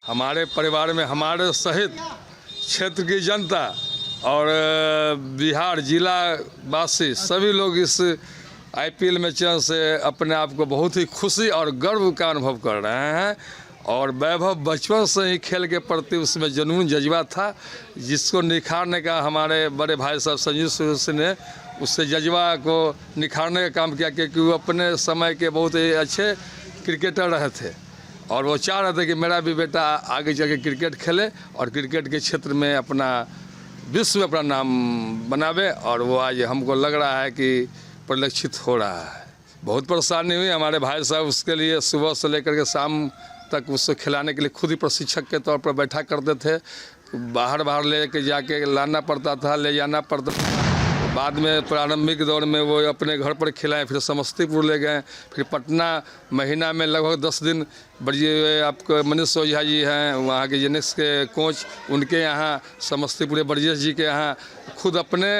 हमारे परिवार में हमारे सहित क्षेत्र की जनता और बिहार जिला वासी सभी लोग इस IPL मैच से अपने आप को बहुत ही खुशी और गर्व का अनुभव कर रहे हैं। और वैभव बचपन से ही खेल के प्रति उसमें जुनून जज्बा था, जिसको निखारने का हमारे बड़े भाई साहब संजीव सूर्यवंशी ने उससे जज्बा को निखारने का काम किया, क्योंकि वो अपने समय के बहुत ही अच्छे क्रिकेटर रहे थे और वो चाह रहे थे कि मेरा भी बेटा आगे चल के क्रिकेट खेले और क्रिकेट के क्षेत्र में अपना विश्व में अपना नाम बनावे। और वो आज हमको लग रहा है कि परिलक्षित हो रहा है। बहुत परेशानी हुई हमारे भाई साहब, उसके लिए सुबह से लेकर के शाम तक उसको खिलाने के लिए खुद ही प्रशिक्षक के तौर पर बैठा करते थे। बाहर ले के जाके लाना पड़ता था, ले जाना पड़ता था। बाद में प्रारंभिक दौर में वो अपने घर पर खिलाए, फिर समस्तीपुर ले गए, फिर पटना महीना में लगभग 10 दिन बड़े आपको मनीष ओझा जी हैं वहाँ के जेनिक्स के कोच, उनके यहाँ समस्तीपुर ब्रजेश जी के यहाँ खुद अपने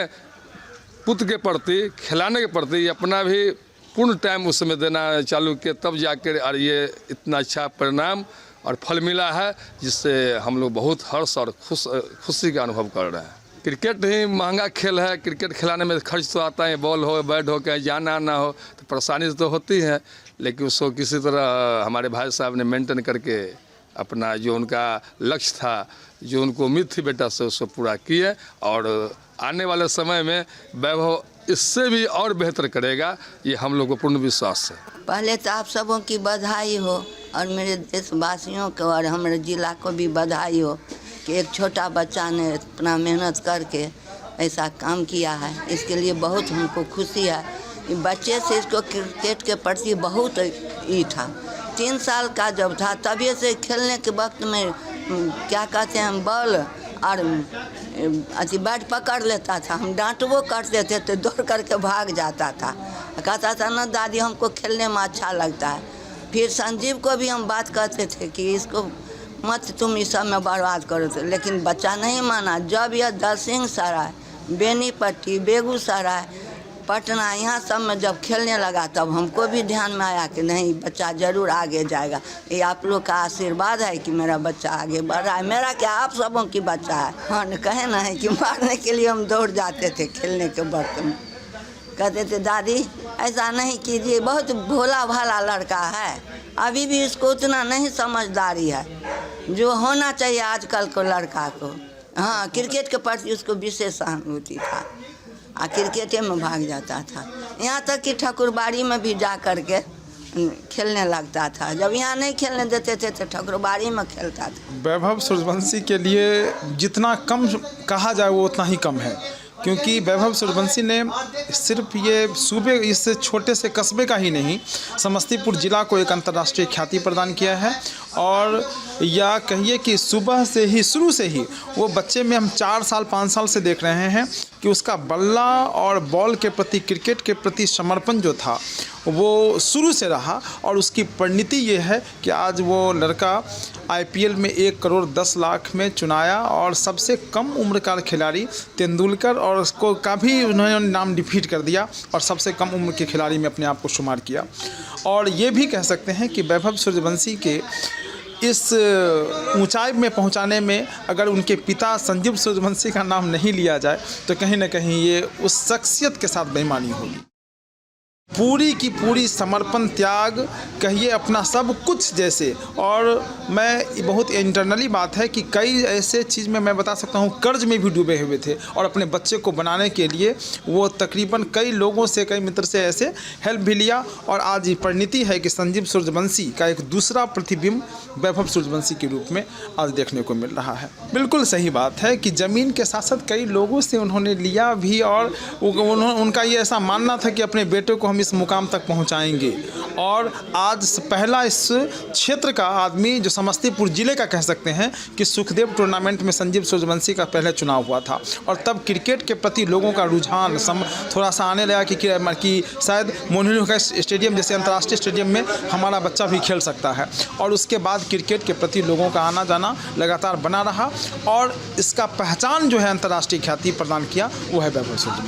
पुत्र के प्रति खिलाने के प्रति अपना भी पूर्ण टाइम उस समय देना चालू किया, तब जाकर और ये इतना अच्छा परिणाम और फल मिला है, जिससे हम लोग बहुत हर्ष और खुशी का अनुभव कर रहे हैं। क्रिकेट ही महंगा खेल है, क्रिकेट खिलाने में खर्च तो आता है, बॉल हो बैट हो कहीं जाना आना हो तो परेशानी तो होती है, लेकिन उसको किसी तरह हमारे भाई साहब ने मेंटेन करके अपना जो उनका लक्ष्य था, जो उनको उम्मीद थी बेटा से, उसको पूरा किए। और आने वाले समय में वैभव इससे भी और बेहतर करेगा, ये हम लोग को पूर्ण विश्वास है। पहले तो आप सबों की बधाई हो और मेरे देशवासियों को और हमारे जिला को भी बधाई हो कि एक छोटा बच्चा ने अपना मेहनत करके ऐसा काम किया है। इसके लिए बहुत हमको खुशी है। बच्चे से इसको क्रिकेट के प्रति बहुत ही था। 3 साल का जब था तभी से खेलने के वक्त में क्या कहते हैं बॉल और बैट पकड़ लेता था, हम डांटवो करते थे तो दौड़ करके भाग जाता था, कहता था ना दादी हमको खेलने में अच्छा लगता है। फिर संजीव को भी हम बात करते थे कि इसको मत तुम इस सब में बर्बाद करो थे, लेकिन बच्चा नहीं माना। जब यह दलसिंहसराय, बेनीपट्टी, बेगूसराय, पटना यहाँ सब में जब खेलने लगा तब हमको भी ध्यान में आया कि नहीं बच्चा ज़रूर आगे जाएगा। ये आप लोग का आशीर्वाद है कि मेरा बच्चा आगे बढ़ रहा है। मेरा क्या आप सबों की बच्चा है। हाँ कहे ना है कि मारने के लिए हम दौड़ जाते थे खेलने के वक्त में, कहते थे दादी ऐसा नहीं कीजिए, बहुत भोला भाला लड़का है, अभी भी इसको उतना नहीं समझदारी है जो होना चाहिए आजकल को लड़का को। हाँ क्रिकेट के प्रति उसको विशेष सहानुभूति था, क्रिकेटे में भाग जाता था। यहाँ तक कि ठाकुरबाड़ी में भी जा कर के खेलने लगता था। जब यहाँ नहीं खेलने देते थे तो ठाकुरबाड़ी में खेलता था। वैभव सूर्यवंशी के लिए जितना कम कहा जाए वो उतना ही कम है, क्योंकि वैभव सूर्यवंशी ने सिर्फ ये सूबे इस छोटे से कस्बे का ही नहीं, समस्तीपुर जिला को एक अंतर्राष्ट्रीय ख्याति प्रदान किया है। और या कहिए कि सुबह से ही शुरू से ही वो बच्चे में हम 4 साल 5 साल से देख रहे हैं कि उसका बल्ला और बॉल के प्रति, क्रिकेट के प्रति समर्पण जो था वो शुरू से रहा। और उसकी परिणति ये है कि आज वो लड़का IPL में 1 करोड़ 10 लाख में चुनाया और सबसे कम उम्र का खिलाड़ी तेंदुलकर और उसको का भी उन्होंने नाम डिफीट कर दिया और सबसे कम उम्र के खिलाड़ी में अपने आप को शुमार किया। और ये भी कह सकते हैं कि वैभव सूर्यवंशी के इस ऊंचाई में पहुंचाने में अगर उनके पिता संजीव सूर्यवंशी का नाम नहीं लिया जाए तो कहीं ना कहीं ये उस शख्सियत के साथ बेईमानी होगी। पूरी की पूरी समर्पण, त्याग, कहिए अपना सब कुछ जैसे। और मैं बहुत इंटरनली बात है कि कई ऐसे चीज़ में मैं बता सकता हूँ कर्ज में भी डूबे हुए थे और अपने बच्चे को बनाने के लिए वो तकरीबन कई लोगों से, कई मित्र से ऐसे हेल्प भी लिया। और आज ये परिणति है कि संजीव सूर्यवंशी का एक दूसरा प्रतिबिंब वैभव सूर्यवंशी के रूप में आज देखने को मिल रहा है। बिल्कुल सही बात है कि ज़मीन के साथ साथ कई लोगों से उन्होंने लिया भी और उनका ये ऐसा मानना था कि अपने बेटे को हम इस मुकाम तक पहुंचाएंगे। और आज पहला इस क्षेत्र का आदमी जो समस्तीपुर जिले का कह सकते हैं कि सुखदेव टूर्नामेंट में संजीव सूर्यवंशी का पहले चुनाव हुआ था और तब क्रिकेट के प्रति लोगों का रुझान थोड़ा सा आने लगा कि शायद मोइनुल स्टेडियम जैसे अंतर्राष्ट्रीय स्टेडियम में हमारा बच्चा भी खेल सकता है। और उसके बाद क्रिकेट के प्रति लोगों का आना जाना लगातार बना रहा और इसका पहचान जो है अंतर्राष्ट्रीय ख्याति प्रदान किया वो है वैभव सूर्यवंशी।